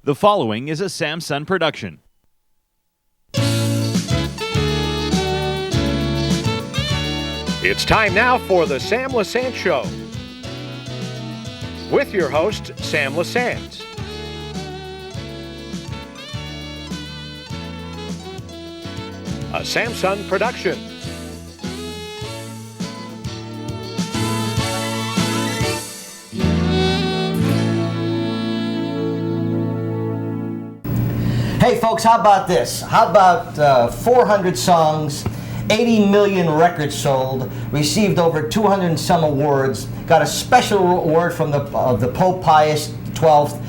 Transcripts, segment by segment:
The following is a Samson production. It's time now for the Sam Lesante Show with your host, Sam Lesante. A Samson production. Hey folks, how about this? How about 400 songs, 80 million records sold, received over 200 and some awards, got a special award from the Pope Pius XII.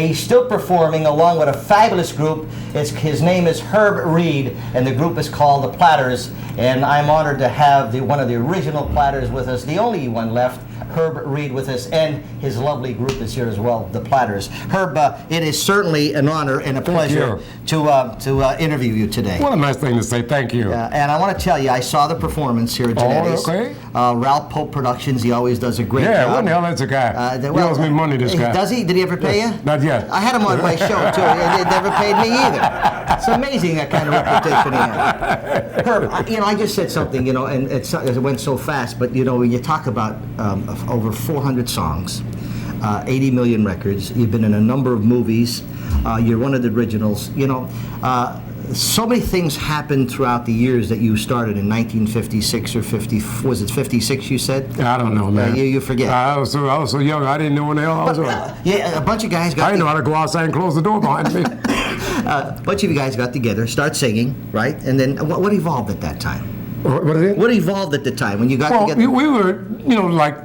He's still performing along with a fabulous group. His name is Herb Reed, and the group is called the Platters. And I'm honored to have one of the original Platters with us, the only one left, Herb Reed, with us, and his lovely group is here as well, the Platters. Herb, it is certainly an honor and a pleasure to interview you today. What a nice thing to say. Thank you. And I want to tell you, I saw the performance here at Genetti's. Oh, okay. Ralph Pope Productions, he always does a great job. Yeah, what the hell is a guy? He owes me money, this guy. Does he? Did he ever pay you? Not yet. I had him on my show, too. He never paid me either. It's amazing that kind of reputation he has. Herb, I just said something, and it went so fast, but, when you talk about over 400 songs, 80 million records, you've been in a number of movies, you're one of the originals, so many things happened throughout the years that you started in 1956 or 50, was it 56 you said? I don't know, man. You forget. I was so young, I didn't know when the hell I was doing. Yeah, a bunch of guys got I didn't know how to go outside and close the door behind me. A bunch of you guys got together, start singing, right? And then what evolved at that time? What is it? What evolved at the time when you got together? We were, like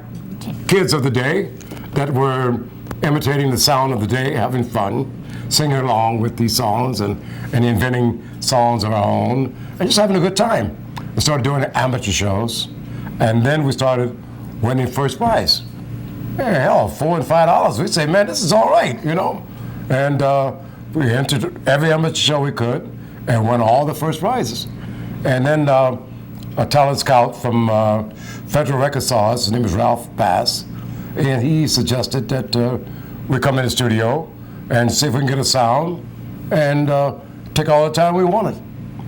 kids of the day that were imitating the sound of the day, having fun, singing along with these songs and inventing songs of our own, and just having a good time. We started doing amateur shows, and then we started winning first prize. Hey, hell, $4 and $5. We'd say, man, this is all right, And we entered every amateur show we could and won all the first prizes. And then a talent scout from Federal Record saw us. His name was Ralph Bass, and he suggested that we come in the studio and see if we can get a sound and take all the time we wanted.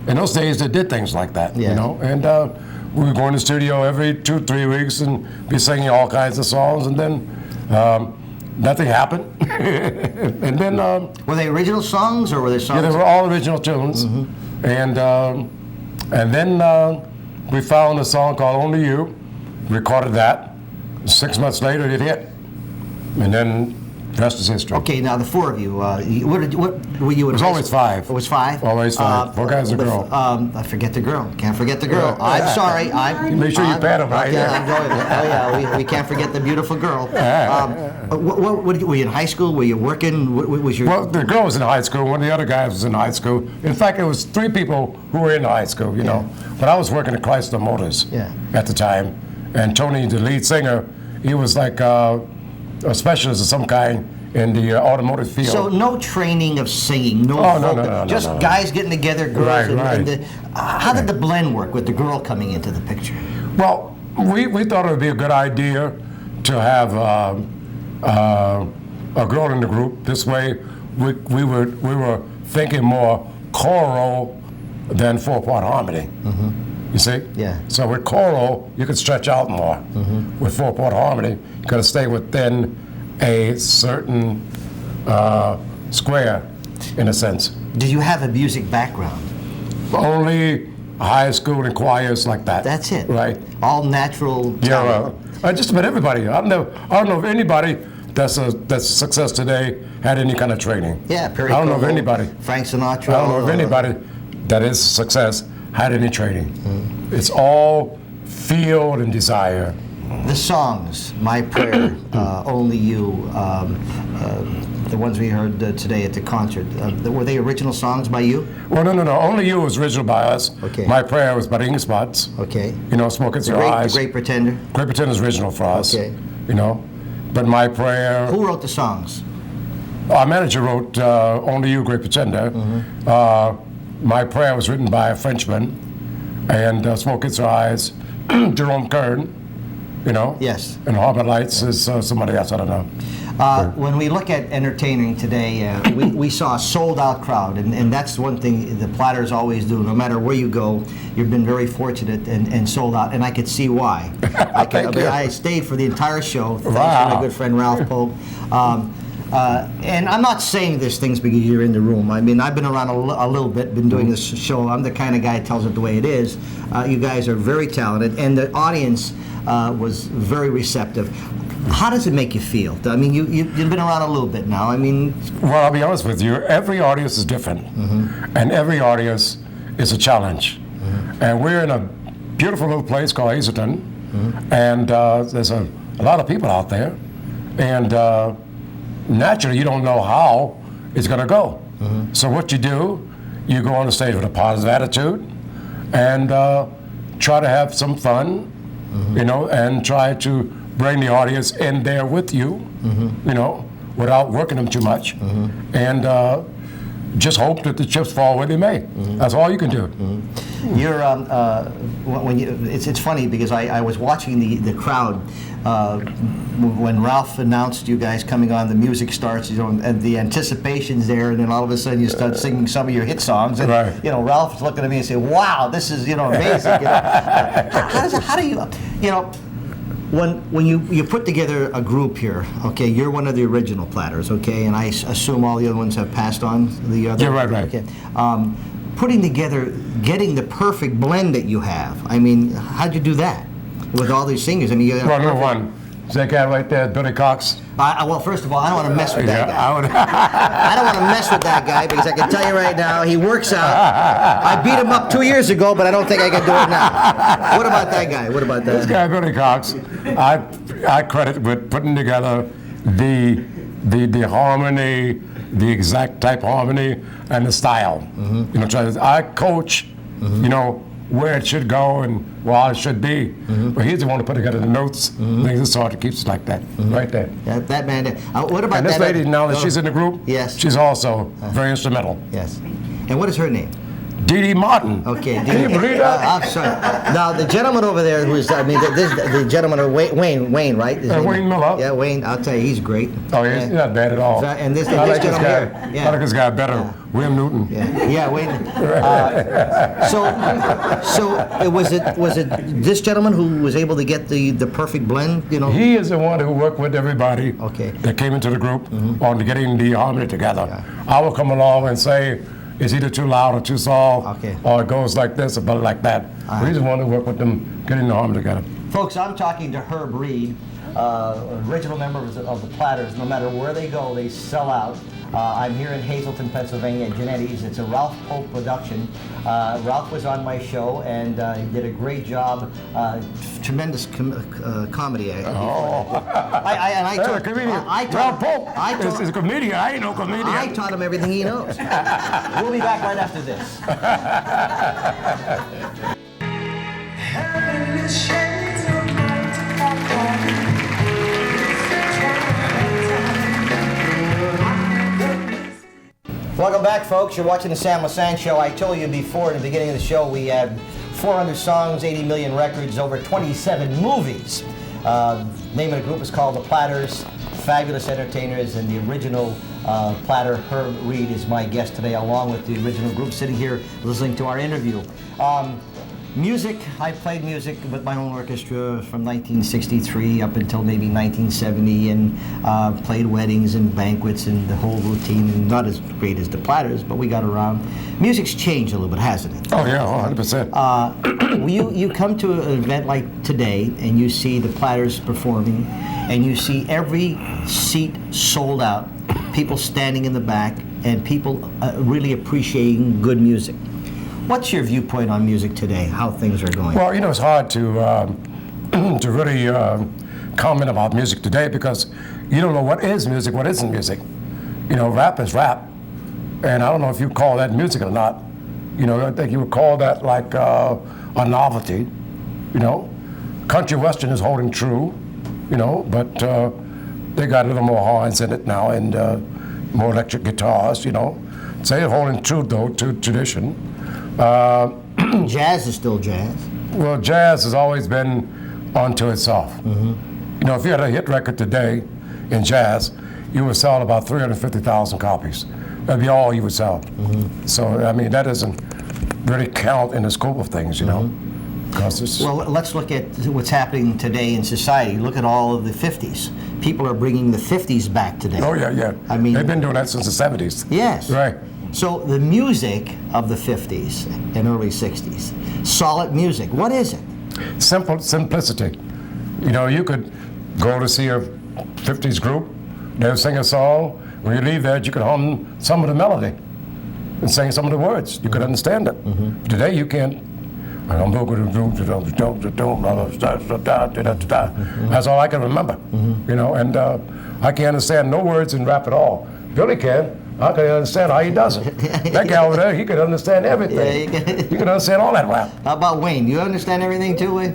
In those days, they did things like that, And we would go in the studio every 2-3 weeks and be singing all kinds of songs, and then nothing happened. And then were they original songs or were they songs? Yeah, they were all original tunes. Mm-hmm. And then we found a song called "Only You," recorded that. 6 months later, it hit, and then the rest is history. Okay, now the four of you, what were you? It was always five. It was five? Always five. Four guys and a girl. I forget the girl. Can't forget the girl. I'm sorry. Make sure you pat him right there. We can't forget the beautiful girl. What were you in high school? Were you working? What was your? Well, the girl was in high school. One of the other guys was in high school. In fact, it was 3 people who were in high school. But I was working at Chrysler Motors at the time, and Tony, the lead singer, he was like a specialist of some kind in the automotive field. So no training of singing, no, just guys getting together, girls. Right. How did the blend work with the girl coming into the picture? Well, we thought it would be a good idea to have a girl in the group. This way, we were thinking more choral than 4-part harmony. Mm-hmm. You see? Yeah. So with choral, you can stretch out more. Mm-hmm. With 4-part harmony, you got to stay within a certain square, in a sense. Did you have a music background? Only high school and choirs like that. That's it. Right. All natural talent. Yeah, just about everybody. I don't know if anybody that's a success today had any kind of training. Yeah, I don't know if anybody. Frank Sinatra. I don't know if anybody that is success had any training. It's all feel and desire. The songs, My Prayer, Only You, the ones we heard today at the concert, were they original songs by you? Well, no. Only You was original by us. Okay. My Prayer was by the Ink Spots. Okay. Smoke It's Your Eyes. The Great Pretender. Great Pretender is original for us. Okay. But My Prayer. Who wrote the songs? Our manager wrote Only You, Great Pretender. Mm-hmm. My Prayer was written by a Frenchman, and Smoke It's Your Eyes, Jerome Kern. Yes. And Harbor Lights is somebody else, I don't know. When we look at entertaining today, we saw a sold-out crowd, and that's one thing the Platters always do. No matter where you go, you've been very fortunate and sold out, and I could see why. I stayed for the entire show, thanks to my good friend Ralph Pope. And I'm not saying this things because you're in the room. I mean, I've been around a little bit, been doing this show. I'm the kind of guy that tells it the way it is. You guys are very talented, and the audience was very receptive. How does it make you feel? I mean, you've been around a little bit now. I mean... Well, I'll be honest with you. Every audience is different, and every audience is a challenge. And we're in a beautiful little place called Hazleton, and there's a lot of people out there, and naturally you don't know how it's going to go. So what you do, you go on the stage with a positive attitude and try to have some fun, you know, and try to bring the audience in there with you, you know, without working them too much, and just hope that the chips fall where they may. That's all you can do. You're when you, it's funny because I was watching the crowd when Ralph announced you guys coming on. The music starts, you know, and the anticipation's there, and then all of a sudden you start singing some of your hit songs, and you know, Ralph's looking at me and saying, "Wow, this is, you know, amazing." You know? How do you, you know? When you put together a group here, okay, you're one of the original Platters, okay, and I assume all the other ones have passed on the other. Yeah, right. Okay. Putting together, getting the perfect blend that you have. I mean, how'd you do that with all these singers? I mean, you well, number one, is that guy right there, Billy Cox? Well, first of all, I don't want to mess with that guy. I don't want to mess with that guy because I can tell you right now, he works out. I beat him up 2 years ago, but I don't think I can do it now. What about that guy? What about that? This guy, Billy Cox, I credit with putting together the harmony, the exact type of harmony, and the style. You know, I coach, you know, where it should go and where it should be. But he's the one to put together the notes, things of sort that keeps it like that, right there. That man. What about and this that lady, now that she's in the group, yes, she's also very instrumental. Yes. And what is her name? Dee Dee Martin. Okay. Can you believe that? I'm sorry. Now the gentleman over there, who's the gentleman, Wayne, right? Wayne Miller. Yeah, Wayne. I'll tell you, he's great. Oh, he's not bad at all. And this I like this gentleman guy. here. Yeah. I like this guy better. William Newton. Yeah, Wayne. So was it this gentleman who was able to get the perfect blend? You know. He is the one who worked with everybody. Okay. That came into the group on getting the harmony together. Yeah. I will come along and say, it's either too loud or too soft, or it goes like this or like that. He's the one who worked with them getting the harmony together. Folks, I'm talking to Herb Reed, original member of the Platters. No matter where they go, they sell out. I'm here in Hazleton, Pennsylvania, at Genetti's. It's a Ralph Pope production. Ralph was on my show, and he did a great job. Tremendous comedy. I taught a comedian. Ralph Pope is a comedian. I ain't no comedian. I taught him everything he knows. We'll be back right after this. Welcome back, folks. You're watching the Sam Lesante Show. I told you before in the beginning of the show we had 400 songs, 80 million records, over 27 movies. Name of the group is called the Platters. Fabulous entertainers, and the original Platter, Herb Reed, is my guest today, along with the original group sitting here listening to our interview. Music, I played music with my own orchestra from 1963 up until maybe 1970, and played weddings and banquets and the whole routine, and not as great as the Platters, but we got around. Music's changed a little bit, hasn't it? Oh yeah, 100%. You come to an event like today, and you see the Platters performing, and you see every seat sold out, people standing in the back, and people really appreciating good music. What's your viewpoint on music today, how things are going? Well, you know, it's hard to really comment about music today because you don't know what is music, what isn't music. You know, rap is rap, and I don't know if you call that music or not. You know, I think you would call that like a novelty. You know, country western is holding true, you know, but they got a little more horns in it now and more electric guitars, you know. So they're holding true, though, to tradition. Jazz is still jazz. Well, jazz has always been unto itself. You know, if you had a hit record today in jazz, you would sell about 350,000 copies. That'd be all you would sell. So, I mean, that doesn't really count in the scope of things, you know. 'Cause it's, Well, let's look at what's happening today in society. Look at all of the 50s. People are bringing the 50s back today. oh, yeah, yeah. I mean- they've been doing that since the 70s. Yes. Right. So the music of the 50s and early 60s, solid music, what is it? Simple simplicity. You know, you could go to see a 50s group, they'll sing a song. When you leave there, you could hum some of the melody and sing some of the words. You could understand it. Today, you can't. That's all I can remember. You know, and I can't understand no words in rap at all. Billy can. I can understand how he does it. That guy over there, he could understand everything. He could understand all that rap. How about Wayne? You understand everything too, Wayne?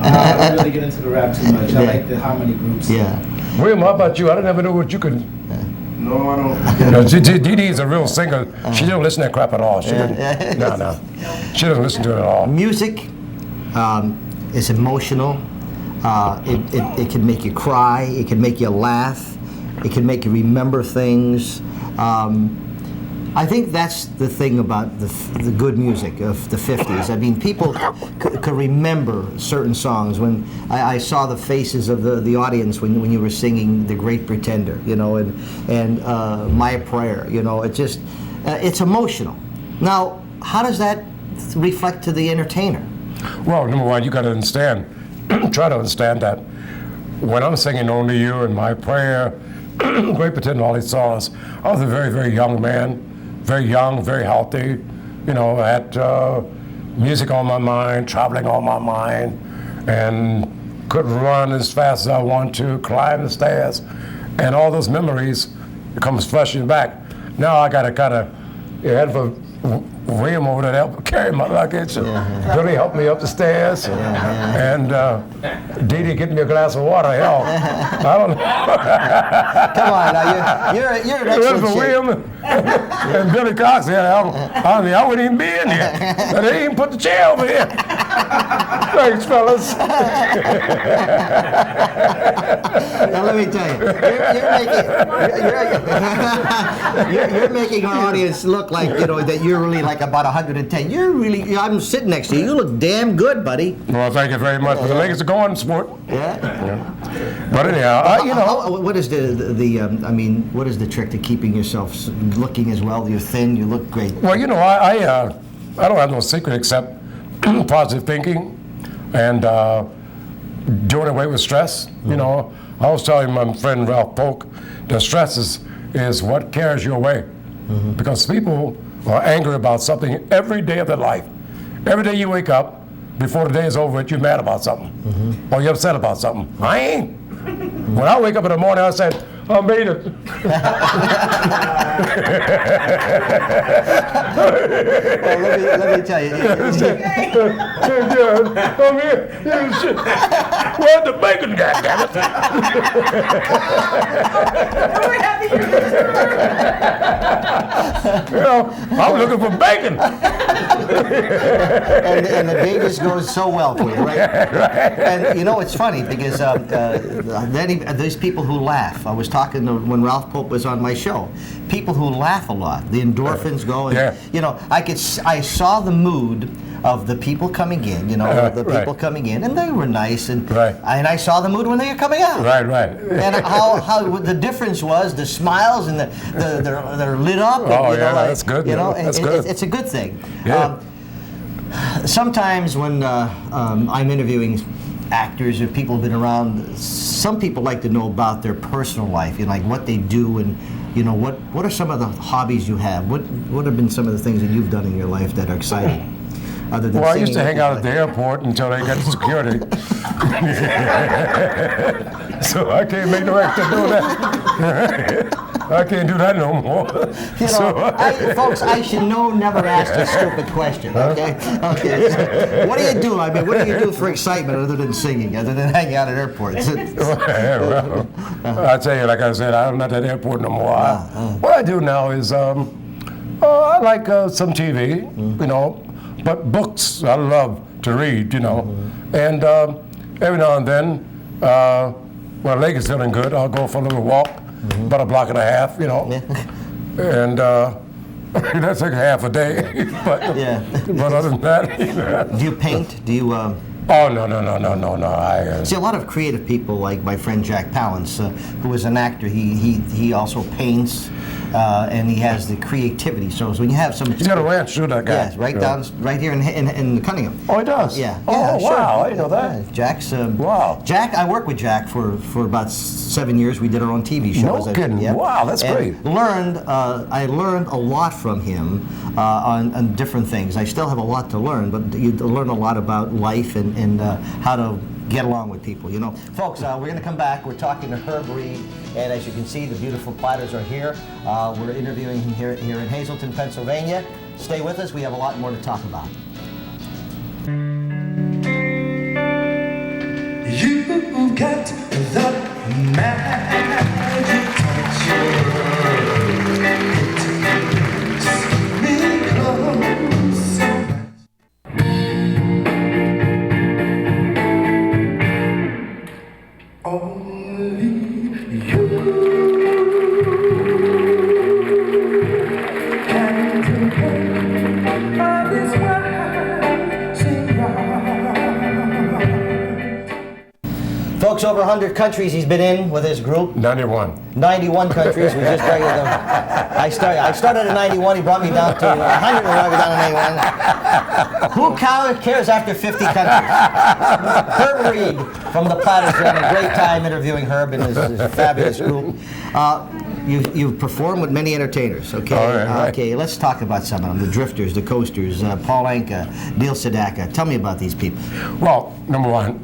I don't really get into the rap too much. I like the harmony groups. Yeah. William, how about you? I didn't ever know what you could. No, I don't. You know, Dee Dee is a real singer. She don't listen to that crap at all. She didn't. No. She doesn't listen to it at all. Music is emotional. It can make you cry. It can make you laugh. It can make you remember things. I think that's the thing about the good music of the 50s. I mean, people could remember certain songs. When I saw the faces of the audience when you were singing "The Great Pretender," you know, and "My Prayer," you know, it just it's emotional. Now, how does that reflect to the entertainer? Well, number one, you got to understand, try to understand that when I'm singing "Only You" and "My Prayer," Great Pretender, all these songs, I was a very, very young man, very young, very healthy, you know, had music on my mind, traveling on my mind, and could run as fast as I want to, climb the stairs, and all those memories comes flashing back. Now I got to kind of head for William over there to help carry my luggage. Billy helped me up the stairs, and Dee Dee getting me a glass of water. Hell, I don't know. Come on, now you're an excellent shape. William and Billy Cox. Yeah, I wouldn't even be in here. They didn't even put the chair over here. Thanks, fellas. Now let me tell you, you're making our audience look like, you know, that you're really like about 110. You're really, I'm sitting next to you. You look damn good, buddy. Well, thank you very much. But the legs are going, sport. Yeah. But anyhow, you know. What is I mean, what is the trick to keeping yourself looking as well? You're thin. You look great. Well, you know, I don't have no secret except positive thinking and doing away with stress. You know, I was telling my friend Ralph Polk that stress is what carries you away. Because people are angry about something every day of their life. Every day you wake up, before the day is over, you're mad about something. Or you're upset about something. I ain't. When I wake up in the morning, I said, I made it. Well, let me tell you. I'm here. Where's the bacon, goddammit? You know, I'm looking for bacon. and the day just goes so well for you, right? And you know, it's funny because these people who laugh. I was talking to, when Ralph Pope was on my show. People who laugh a lot, the endorphins go, and you know, I saw the mood of the people coming in, you know, the people coming in, and they were nice, and I saw the mood when they were coming out. Right. And how the difference was the smiles and they're lit up. Oh, and, you know, like, that's good. You know, that's good. It's a good thing. Yeah. Sometimes when I'm interviewing actors or people who've been around, some people like to know about their personal life, you know, like what they do, and you know, what are some of the hobbies you have? What have been some of the things that you've done in your life that are exciting? Other than Well, I used to hang out at like the airport until they got security. So I can't make no extra do that. I can't do that no more. You know, folks, I should never ask a stupid question, okay? Okay. So what do you do? I mean, what do you do for excitement other than singing, other than hanging out at airports? Well, I tell you, like I said, I'm not at the airport no more. What I do now is I like some TV, you know, but books I love to read, you know. And every now and then, when the leg is feeling good, I'll go for a little walk about a block and a half, you know. And that's like half a day. But other than that. Do you paint? Do you? Oh, no. See, a lot of creative people, like my friend Jack Palance, who is an actor, he also paints, and he has the creativity. So when you have some... He's got a ranch, too, that guy. Yes, right here in Cunningham. Oh, he does? Yeah. Oh, sure. wow, I didn't know that. Yeah, Jack's... Wow. Jack, I worked with Jack for about 7 years. We did our own TV show. No kidding. Yeah. Wow, that's and great. I learned a lot from him on different things. I still have a lot to learn, but you learn a lot about life and how to get along with people, you know. Folks, we're going to come back. We're talking to Herb Reed, and as you can see, the beautiful Platters are here. We're interviewing him here in Hazleton, Pennsylvania. Stay with us. We have a lot more to talk about. You've got the magic touch. It takes me close. Only you can take all this world sing right. Folks, over 100 countries he's been in with his group. 91. 91 countries. We just buried them. I started at 91. He brought me down to 100 and brought me down to 91. Who cares after 50 countries? Herb Reed from the Platters. We're having a great time interviewing Herb and his fabulous group. You've performed with many entertainers, okay? All right. Okay, let's talk about some of them. The Drifters, the Coasters, Paul Anka, Neil Sedaka. Tell me about these people. Well, number one,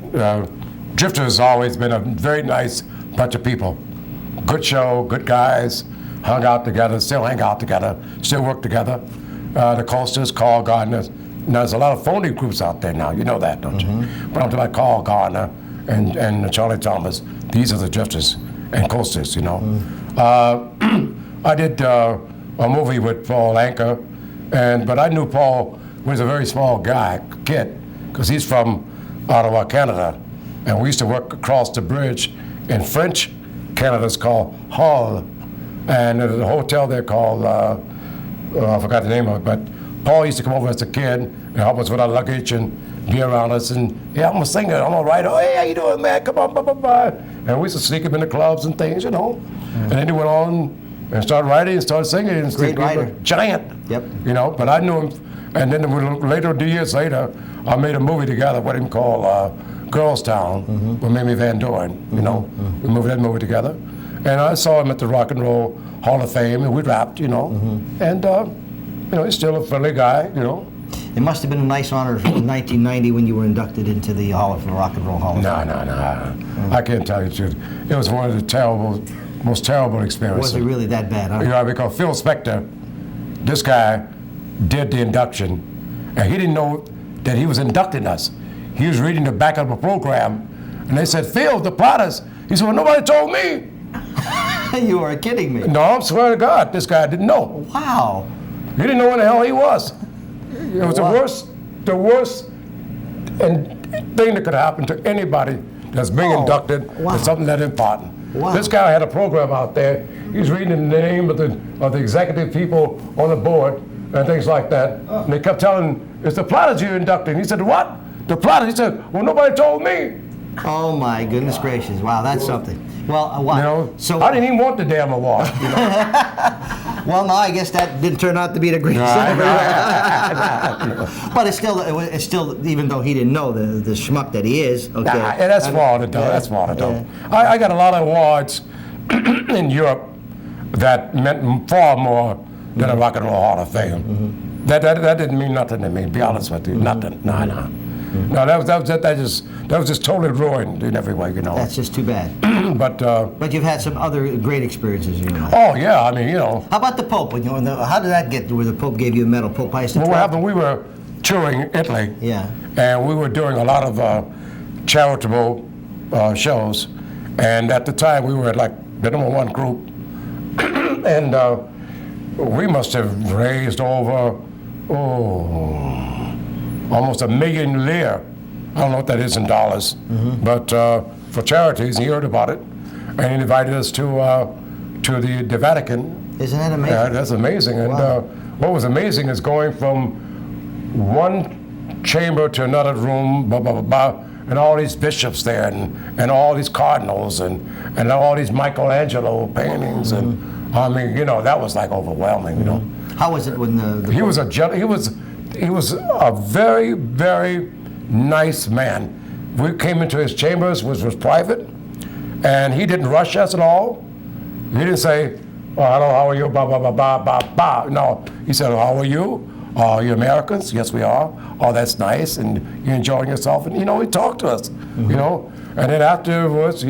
Drifters has always been a very nice bunch of people. Good show, good guys, hung out together, still hang out together, still work together. The Coasters, Carl Gardner. Now, there's a lot of phony groups out there now, you know that, don't you? But I'm talking about Carl Gardner and Charlie Thomas. These are the Drifters and Coasters, you know. I did a movie with Paul Anka, but I knew Paul was a very small kid, because he's from Ottawa, Canada. And we used to work across the bridge in French Canada. It's called Hall. And there's a hotel there called, I forgot the name of it, but Paul used to come over as a kid and help us with our luggage and be around us. And yeah, I'm a singer, I'm all right. Oh, hey, how you doing, man? Come on, blah, blah, blah. And we used to sneak him in the clubs and things, you know. And then he went on and started writing and started singing. And Great writer. Giant. Yep. You know, but I knew him. And then years later, I made a movie together with him called Girls Town with Mamie Van Doren, you know. We moved that movie together. And I saw him at the Rock and Roll Hall of Fame, and we rapped, you know. And, you know, he's still a friendly guy, you know. It must have been a nice honor in 1990 when you were inducted into the Rock and Roll Hall of Fame. No. I can't tell you the truth. It was one of the most terrible experiences. Was it really that bad, huh? You know, because Phil Spector, this guy, did the induction, and he didn't know that he was inducting us. He was reading the back of the program, and they said, Phil, the Platters. He said, well, nobody told me. You are kidding me. No, I swear to God, this guy didn't know. Wow. He didn't know where the hell he was. It was the worst thing that could happen to anybody that's being inducted in something that important. Wow. This guy had a program out there. He was reading the name of the executive people on the board and things like that. And they kept telling him, it's the Platters you're inducting. He said, what? The Platters? He said, well, nobody told me. Oh my goodness gracious! Wow, that's something. Well, wow. You know, So I didn't even want the damn award. You know? well, no, I guess that didn't turn out to be the greatest. But it's still, even though he didn't know the schmuck that he is. Okay. And that's small to do. That's small to do. I got a lot of awards in Europe that meant far more than a Rock and Roll Hall of Fame. That didn't mean nothing to me. To be honest with you, nothing. No. No, that was just totally ruined in every way, you know. That's just too bad. But you've had some other great experiences, you know. Oh yeah, I mean, you know. How about the Pope? When how did that get where the Pope gave you a medal? Pope Pius XII? Well, what happened? We were touring Italy. Yeah. And we were doing a lot of charitable shows, and at the time we were like the #1 group, and we must have raised over almost $1 million lire. I don't know what that is in dollars, but for charities, he heard about it, and he invited us to to the Vatican. Isn't that amazing? Yeah, that's amazing. And Wow. what was amazing is going from one chamber to another room, blah, blah, blah, blah, and all these bishops there, and all these cardinals, and all these Michelangelo paintings, and I mean, you know, that was like overwhelming, you know. How was it when the He was a very, very nice man. We came into his chambers, which was private, and he didn't rush us at all. He didn't say, "Oh, hello, how are you?" Blah blah blah blah blah blah. No, he said, "How are you? Are you Americans?" "Yes, we are." "Oh, that's nice, and you enjoying yourself?" And you know, he talked to us, you know. And then afterwards,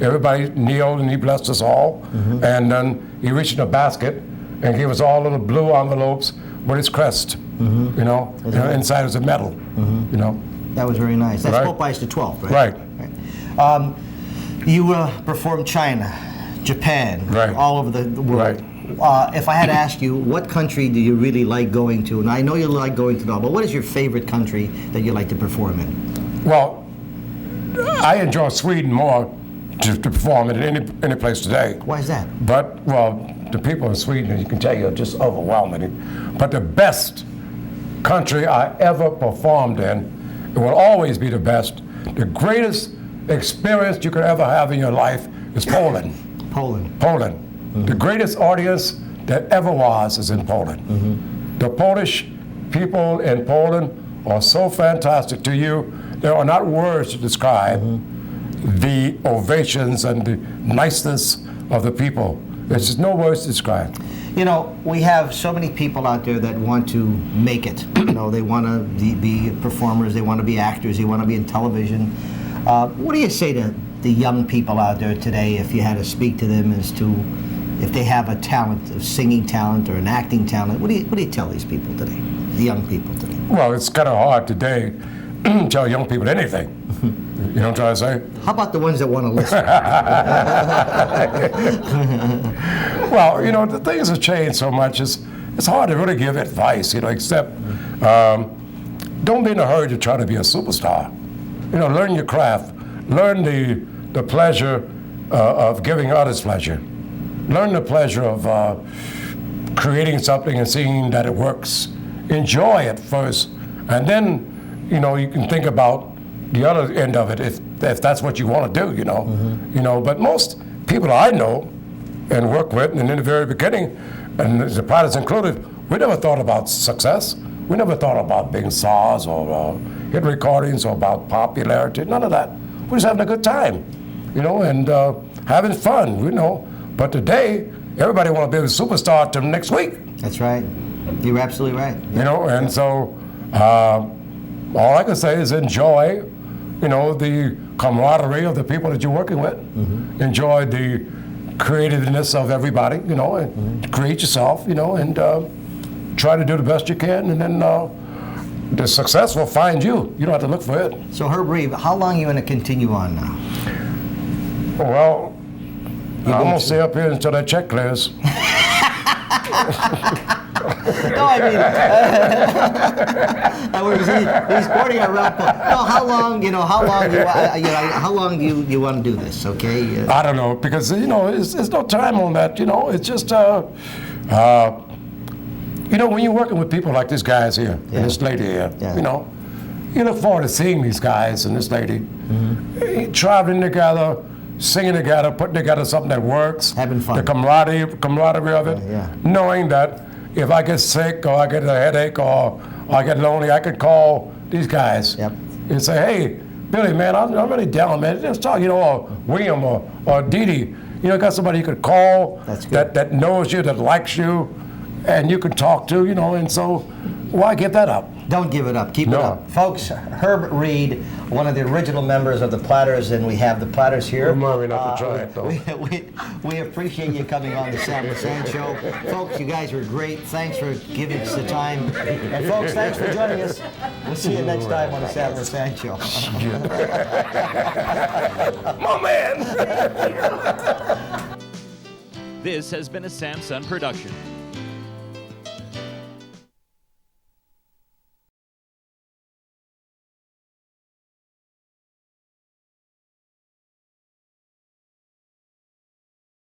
everybody kneeled and he blessed us all. And then he reached in a basket and gave us all little blue envelopes with his crest, you know, inside is a medal, you know. That was very nice. That's Right. Pope Pius XII, right? Right. You performed China, Japan, Right. all over the world. Right. If I had to ask you, what country do you really like going to? And I know you like going to them, but what is your favorite country that you like to perform in? Well, I enjoy Sweden more to perform than any place today. Why is that? But, well, the people in Sweden, you can tell you, are just overwhelming. But the best country I ever performed in, it will always be the best. The greatest experience you could ever have in your life is Poland. Poland. Poland. The greatest audience that ever was is in Poland. The Polish people in Poland are so fantastic to you. There are not words to describe the ovations and the niceness of the people. There's just no words to describe. You know, we have so many people out there that want to make it. You know, they want to be performers, they want to be actors, they want to be in television. What do you say to the young people out there today, if you had to speak to them as to if they have a talent, a singing talent or an acting talent? What do you tell these people today, the young people today? Well, it's kind of hard today to tell young people anything. You know what I'm trying to say? How about the ones that want to listen? Well, you know, the things have changed so much. It's hard to really give advice, you know, except don't be in a hurry to try to be a superstar. You know, learn your craft. Learn the pleasure of giving others pleasure. Learn the pleasure of creating something and seeing that it works. Enjoy it first, and then, you know, you can think about the other end of it if that's what you want to do, you know. You know, but most people I know and work with, and in the very beginning, and the Platters included, we never thought about success. We never thought about being stars or hit recordings or about popularity. None of that. We're just having a good time, you know, and having fun, you know. But today, everybody want to be a superstar till next week. That's right. You're absolutely right. You know, and so all I can say is enjoy, you know, the camaraderie of the people that you're working with. Enjoy the creativeness of everybody, you know, and create yourself, you know, and try to do the best you can, and then the success will find you. You don't have to look for it. So Herb Reeve, how long are you going to continue on now? Well, I'm going to stay up here until that check clears. No, I mean, he's sporting a rap. No, how long? You know, how long do you want to do this? Okay. I don't know, because you know, there's no time on that. You know, it's just you know, when you're working with people like these guys here and this lady here, you know, you look forward to seeing these guys and this lady traveling together, singing together, putting together something that works. Having fun. The camaraderie of it. Knowing that if I get sick or I get a headache or I get lonely, I could call these guys and say, "Hey, Billy, man, I'm really down, man. Just talk, you know, or William or Dee Dee. You know, got somebody you could call that knows you, that likes you, and you can talk to, you know, and so why give that up?" Don't give it up. Keep it up. Folks, Herb Reed, one of the original members of the Platters, and we have the Platters here. Remind me not to try it, though. We appreciate you coming on the Sam Lesante Show. Folks, you guys were great. Thanks for giving us the time. And folks, thanks for joining us. We'll see you next time on the Sam Lesante Show. My man! This has been a Samsung production.